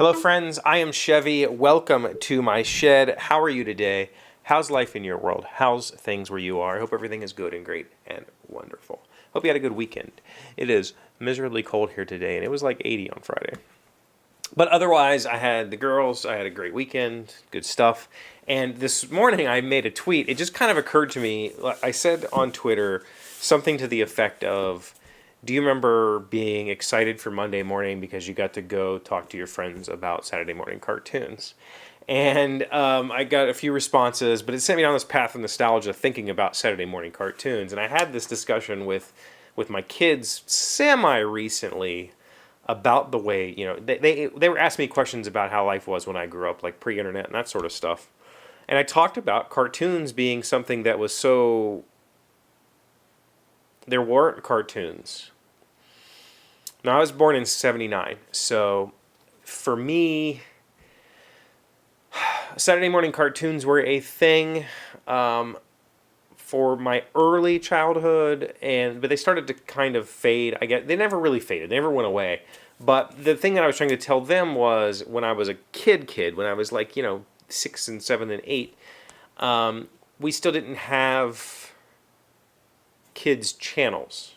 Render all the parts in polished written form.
Hello, friends. I am Chevee. Welcome to my shed. How are you today? How's life in your world? How's things where you are? I hope everything is good and great and wonderful. Hope you had a good weekend. It is miserably cold here today, and it was like 80 on Friday. But otherwise, I had the girls. I had a great weekend. Good stuff. And this morning, I made a tweet. It just kind of occurred to me. I said on Twitter something to the effect of, do you remember being excited for Monday morning because you got to go talk to your friends about Saturday morning cartoons? And I got a few responses, but it sent me down this path of nostalgia thinking about Saturday morning cartoons. And I had this discussion with my kids semi-recently about the way, they were asking me questions about how life was when I grew up, like pre-internet and that sort of stuff. And I talked about cartoons being something that was so... There weren't cartoons. Now, I was born in 79, so for me, Saturday morning cartoons were a thing for my early childhood, but they started to kind of fade. I guess they never really faded. They never went away. But the thing that I was trying to tell them was when I was a kid, when I was like, 6 and 7 and 8, we still didn't have kids' channels.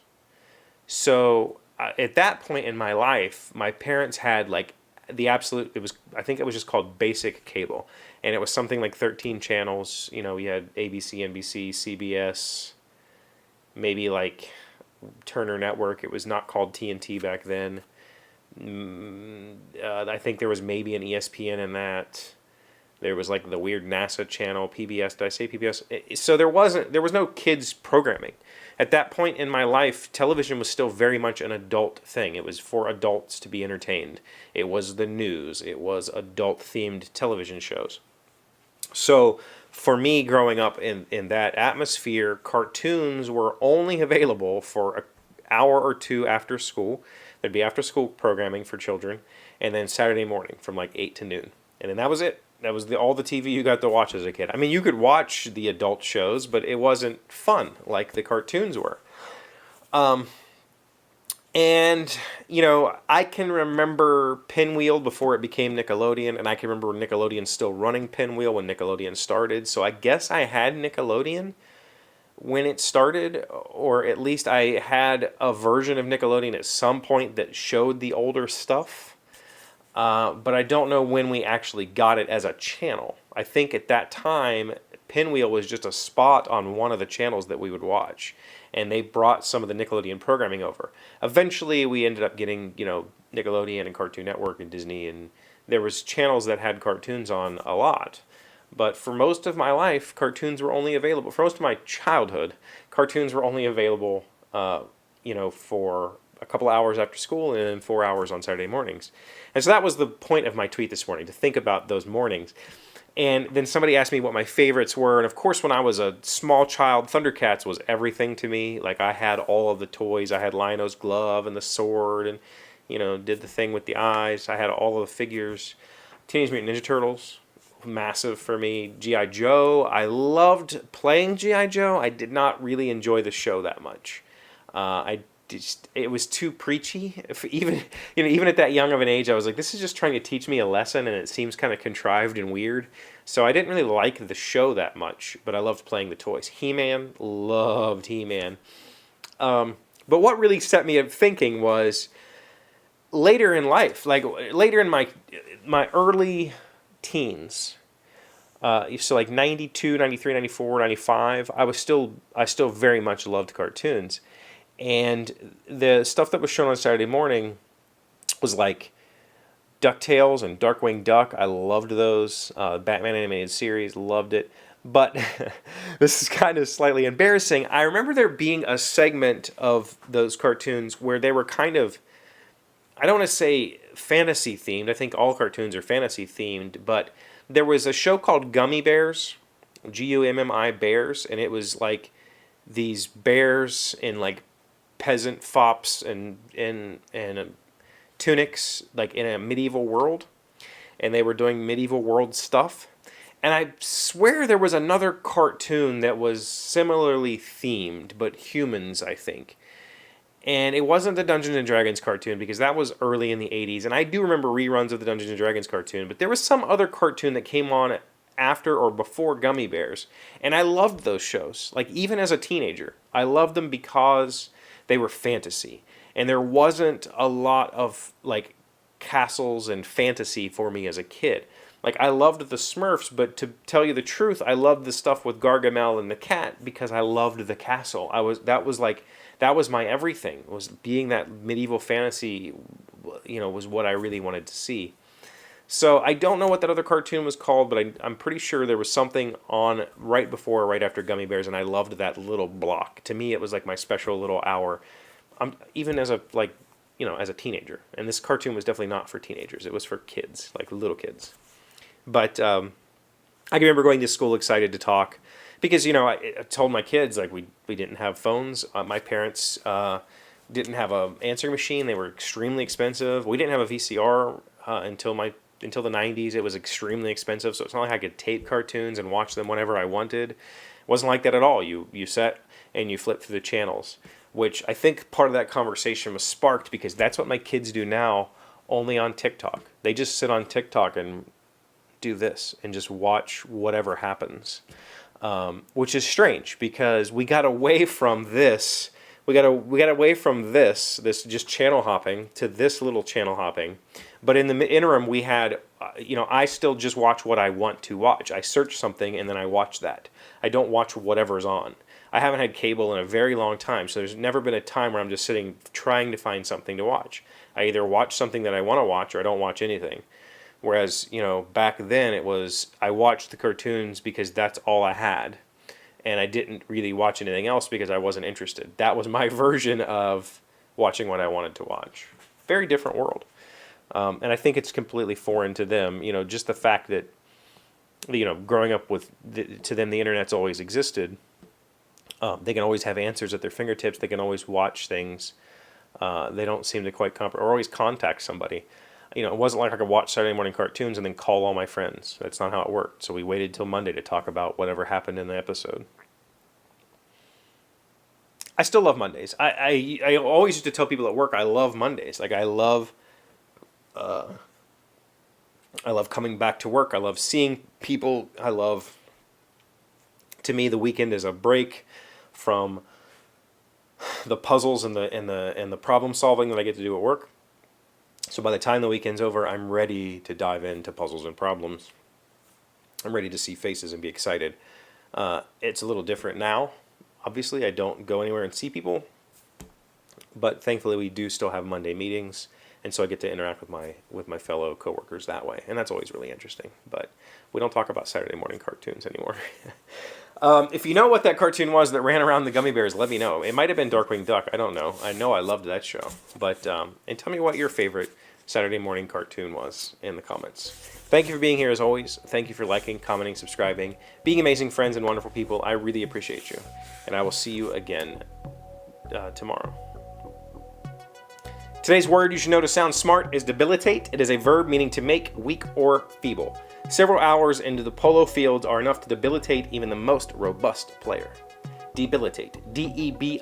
So at that point in my life, my parents had like I think it was just called basic cable. And it was something like 13 channels. We had ABC, NBC, CBS, maybe like Turner Network. It was not called TNT back then. I think there was maybe an ESPN in that. There was like the weird NASA channel, PBS. Did I say PBS? So there was no kids programming. At that point in my life, television was still very much an adult thing. It was for adults to be entertained. It was the news. It was adult-themed television shows. So for me, growing up in that atmosphere, cartoons were only available for an hour or two after school. There'd be after-school programming for children, and then Saturday morning from like 8 to noon. And then that was it. That was all the TV you got to watch as a kid. I mean, you could watch the adult shows, but it wasn't fun like the cartoons were. I can remember Pinwheel before it became Nickelodeon, and I can remember Nickelodeon still running Pinwheel when Nickelodeon started. So I guess I had Nickelodeon when it started, or at least I had a version of Nickelodeon at some point that showed the older stuff. But I don't know when we actually got it as a channel. I think at that time, Pinwheel was just a spot on one of the channels that we would watch. And they brought some of the Nickelodeon programming over. Eventually, we ended up getting, Nickelodeon and Cartoon Network and Disney. And there was channels that had cartoons on a lot. But for most of my life, cartoons were only available. For most of my childhood, cartoons were only available, for a couple hours after school and then 4 hours on Saturday mornings. And so that was the point of my tweet this morning, to think about those mornings. And then somebody asked me what my favorites were. And of course, when I was a small child, Thundercats was everything to me. Like, I had all of the toys. I had Lionel's glove and the sword and, did the thing with the eyes. I had all of the figures. Teenage Mutant Ninja Turtles, massive for me. G.I. Joe, I loved playing G.I. Joe. I did not really enjoy the show that much. It was too preachy. Even at that young of an age, I was like, this is just trying to teach me a lesson, and it seems kind of contrived and weird. So I didn't really like the show that much, but I loved playing the toys. He-Man, loved He-Man. But what really set me up thinking was later in life, like later in my early teens, so like 92, 93, 94, 95, I still very much loved cartoons. And the stuff that was shown on Saturday morning was like DuckTales and Darkwing Duck. I loved those. Batman animated series, loved it. But this is kind of slightly embarrassing. I remember there being a segment of those cartoons where they were kind of, I don't want to say fantasy themed. I think all cartoons are fantasy themed. But there was a show called Gummy Bears, Gummi Bears, and it was like these bears in like peasant fops and tunics, like in a medieval world, and they were doing medieval world stuff. And I swear there was another cartoon that was similarly themed, but humans, I think. And it wasn't the Dungeons and Dragons cartoon because that was early in the 80s. And I do remember reruns of the Dungeons and Dragons cartoon, but there was some other cartoon that came on after or before Gummy Bears. And I loved those shows. Like, even as a teenager, I loved them because they were fantasy. And there wasn't a lot of, like, castles and fantasy for me as a kid. Like, I loved the Smurfs, but to tell you the truth, I loved the stuff with Gargamel and the cat because I loved the castle. That was my everything, was being that medieval fantasy, was what I really wanted to see. So I don't know what that other cartoon was called, but I'm pretty sure there was something on right before or right after Gummy Bears, and I loved that little block. To me, it was like my special little hour, even as a teenager. And this cartoon was definitely not for teenagers. It was for kids, like little kids. But I can remember going to school excited to talk. Because, I told my kids, like, we didn't have phones. My parents didn't have an answering machine. They were extremely expensive. We didn't have a VCR until the 90s. It was extremely expensive, so it's not like I could tape cartoons and watch them whenever I wanted. It wasn't like that at all. You sat and you flipped through the channels, which I think part of that conversation was sparked because that's what my kids do now, only on TikTok. They just sit on TikTok and do this and just watch whatever happens. Which is strange because we got away from this. We got away from this just channel hopping to this little channel hopping. But in the interim, we had, I still just watch what I want to watch. I search something and then I watch that. I don't watch whatever's on. I haven't had cable in a very long time, so there's never been a time where I'm just sitting trying to find something to watch. I either watch something that I want to watch or I don't watch anything. Whereas, back then it was, I watched the cartoons because that's all I had. And I didn't really watch anything else because I wasn't interested. That was my version of watching what I wanted to watch. Very different world. And I think it's completely foreign to them. Just the fact that, growing up to them, the internet's always existed. They can always have answers at their fingertips. They can always watch things. They don't seem to quite or always contact somebody. It wasn't like I could watch Saturday morning cartoons and then call all my friends. That's not how it worked. So we waited till Monday to talk about whatever happened in the episode. I still love Mondays. I always used to tell people at work I love Mondays. Like, I love coming back to work. I love seeing people. To me, the weekend is a break from the puzzles and the problem solving that I get to do at work. So by the time the weekend's over, I'm ready to dive into puzzles and problems. I'm ready to see faces and be excited. It's a little different now. Obviously, I don't go anywhere and see people. But thankfully, we do still have Monday meetings. And so I get to interact with my fellow coworkers that way. And that's always really interesting. But we don't talk about Saturday morning cartoons anymore. If you know what that cartoon was that ran around the Gummy Bears, let me know. It might have been Darkwing Duck. I don't know. I know I loved that show. But and tell me what your favorite Saturday morning cartoon was in the comments. Thank you for being here as always. Thank you for liking, commenting, subscribing, being amazing friends and wonderful people. I really appreciate you. And I will see you again tomorrow. Today's word you should know to sound smart is debilitate. It is a verb meaning to make weak or feeble. Several hours into the polo fields are enough to debilitate even the most robust player. Debilitate. D-E-B-I-L-I-T-A-T-E.